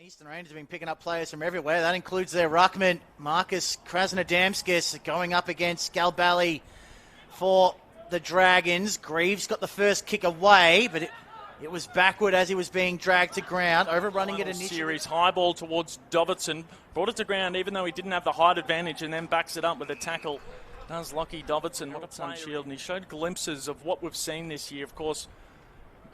Eastern Rangers have been picking up players from everywhere. That includes their ruckman, Marcus Krasnodemskis, going up against Galbally for the Dragons. Greaves got the first kick away, but it was backward as he was being dragged to ground, overrunning it initially. Series high ball towards Doverton, brought it to ground even though he didn't have the height advantage, and then backs it up with a tackle. Does Lockie Doverton, what a player. Shield, and he showed glimpses of what we've seen this year. Of course,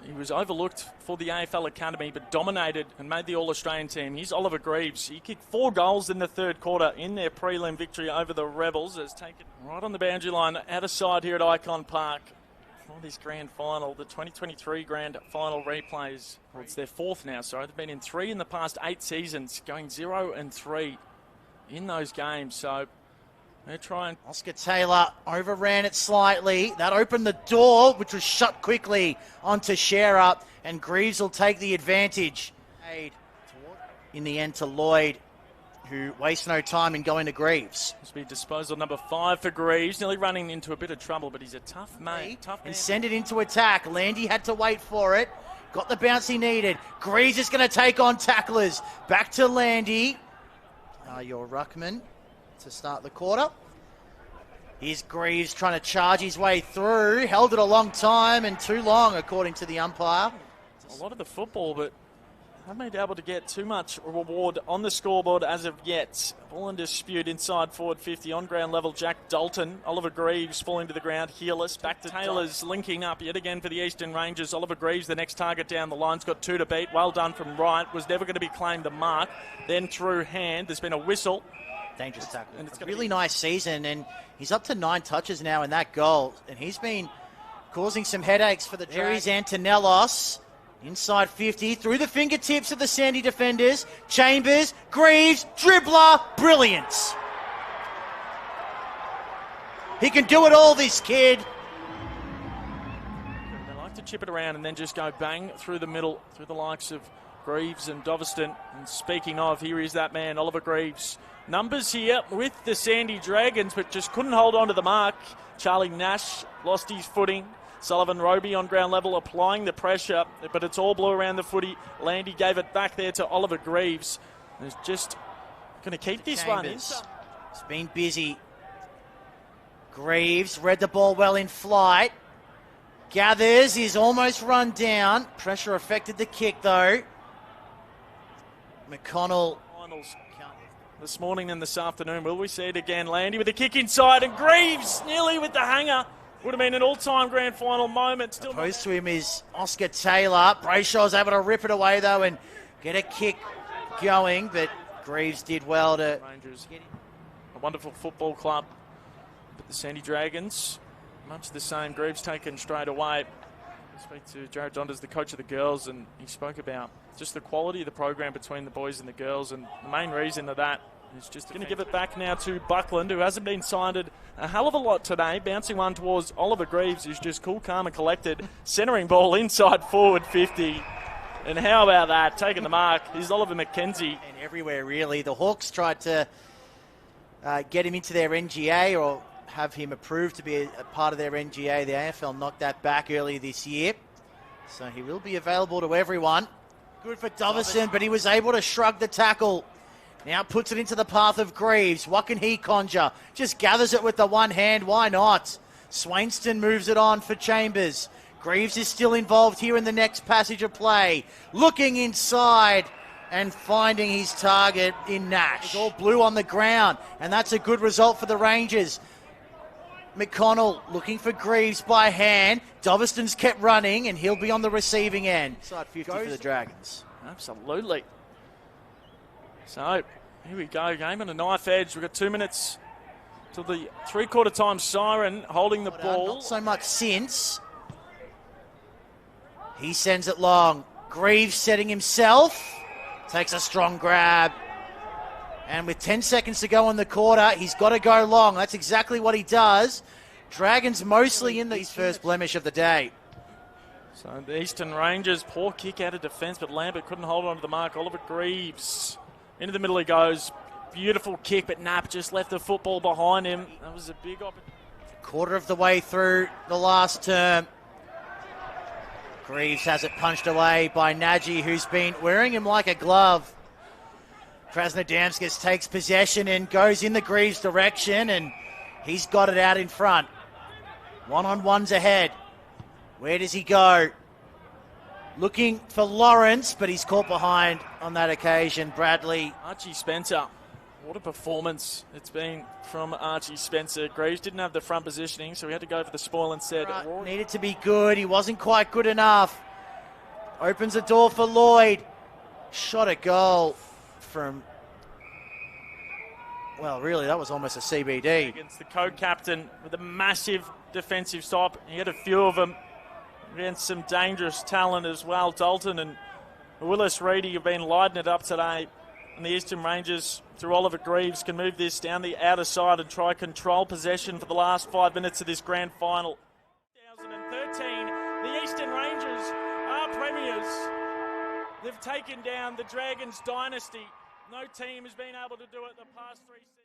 he was overlooked for the AFL Academy, but dominated and made the All-Australian team. He's Oliver Greaves. He kicked 4 goals in the third quarter in their prelim victory over the Rebels. Has taken right on the boundary line, out of side here at Icon Park for this grand final. The 2023 grand final replays. Well, it's their 4th now, sorry. They've been in 3 in the past 8 seasons, going 0-3 in those games. So they're trying. Oscar Taylor overran it slightly. That opened the door, which was shut quickly onto Shearer, and Greaves will take the advantage. In the end to Lloyd, who wastes no time in going to Greaves. This will be disposal number 5 for Greaves. Nearly running into a bit of trouble, but he's a tough mate. And send it into attack. Landy had to wait for it. Got the bounce he needed. Greaves is going to take on tacklers. Back to Landy. Your ruckman to start the quarter. Here's Greaves trying to charge his way through. Held it a long time and too long, according to the umpire. A lot of the football, but haven't been able to get too much reward on the scoreboard as of yet. Ball in dispute inside forward 50. On ground level, Jack Dalton. Oliver Greaves falling to the ground, heeless. Back to Taylor's linking up yet again for the Eastern Rangers. Oliver Greaves, the next target down the line's got 2 to beat. Well done from right. Was never going to be claimed the mark. Then through hand. There's been a whistle. Dangerous tackle. And it's a really nice season, and he's up to 9 touches now in that goal, and he's been causing some headaches for the Dragons. Antonellos, inside 50, through the fingertips of the Sandy defenders. Chambers, Greaves, dribbler, brilliance. He can do it all, this kid. They like to chip it around and then just go bang through the middle, through the likes of Greaves and Doverston. And speaking of, here is that man, Oliver Greaves. Numbers here with the Sandy Dragons, but just couldn't hold on to the mark. Charlie Nash lost his footing. Sullivan Roby on ground level applying the pressure, but it's all blue around the footy. Landy gave it back there to Oliver Greaves. He's just going to keep this one in. It's been busy. Greaves read the ball well in flight. Gathers, is almost run down. Pressure affected the kick though. McConnell. This morning and this afternoon, will we see it again? Landy with a kick inside, and Greaves nearly with the hanger. Would have been an all-time grand final moment. Still opposed to him is Oscar Taylor. Brayshaw's able to rip it away though and get a kick going, but Greaves did well to. Rangers, a wonderful football club, but the Sandy Dragons, much the same. Greaves taken straight away. I speak to Jared Donders, the coach of the girls, and he spoke about just the quality of the program between the boys and the girls, and the main reason of that is just going to give it back now to Buckland, who hasn't been sided a hell of a lot today. Bouncing one towards Oliver Greaves, who's just cool, calm and collected. Centering ball inside forward 50. And how about that? Taking the mark is Oliver McKenzie. And everywhere really. The Hawks tried to get him into their NGA or have him approved to be a part of their NGA. The AFL knocked that back earlier this year. So he will be available to everyone. Good for Doverson, but he was able to shrug the tackle. Now puts it into the path of Greaves. What can he conjure? Just gathers it with the one hand. Why not? Swainston moves it on for Chambers. Greaves is still involved here in the next passage of play. Looking inside and finding his target in Nash. It's all blue on the ground, and that's a good result for the Rangers. McConnell looking for Greaves by hand. Doverston's kept running, and he'll be on the receiving end. Side 50 for the Dragons. Absolutely. So, here we go. Game on a knife edge. We've got 2 minutes till the three-quarter time siren holding the ball. Not so much since. He sends it long. Greaves setting himself. Takes a strong grab. And with 10 seconds to go in the quarter, he's got to go long. That's exactly what he does. Dragons mostly in his first blemish of the day. So the Eastern Rangers, poor kick out of defence, but Lambert couldn't hold on to the mark. Oliver Greaves, into the middle he goes. Beautiful kick, but Knapp just left the football behind him. That was a big opportunity. Quarter of the way through the last term. Greaves has it punched away by Nagy, who's been wearing him like a glove. Krasnodemskis takes possession and goes in the Greaves direction, and he's got it out in front. One-on-one's ahead. Where does he go? Looking for Lawrence, but he's caught behind on that occasion. Bradley. Archie Spencer. What a performance it's been from Archie Spencer. Greaves didn't have the front positioning, so he had to go for the spoil instead. Right, needed to be good. He wasn't quite good enough. Opens the door for Lloyd. Shot a goal from... Well, really, that was almost a CBD. Against the co-captain with a massive defensive stop. He had a few of them against some dangerous talent as well. Dalton and Willis Reedy have been lighting it up today. And the Eastern Rangers, through Oliver Greaves, can move this down the outer side and try control possession for the last 5 minutes of this grand final. 2013, the Eastern Rangers are premiers. They've taken down the Dragons dynasty. No team has been able to do it the past 3 seasons.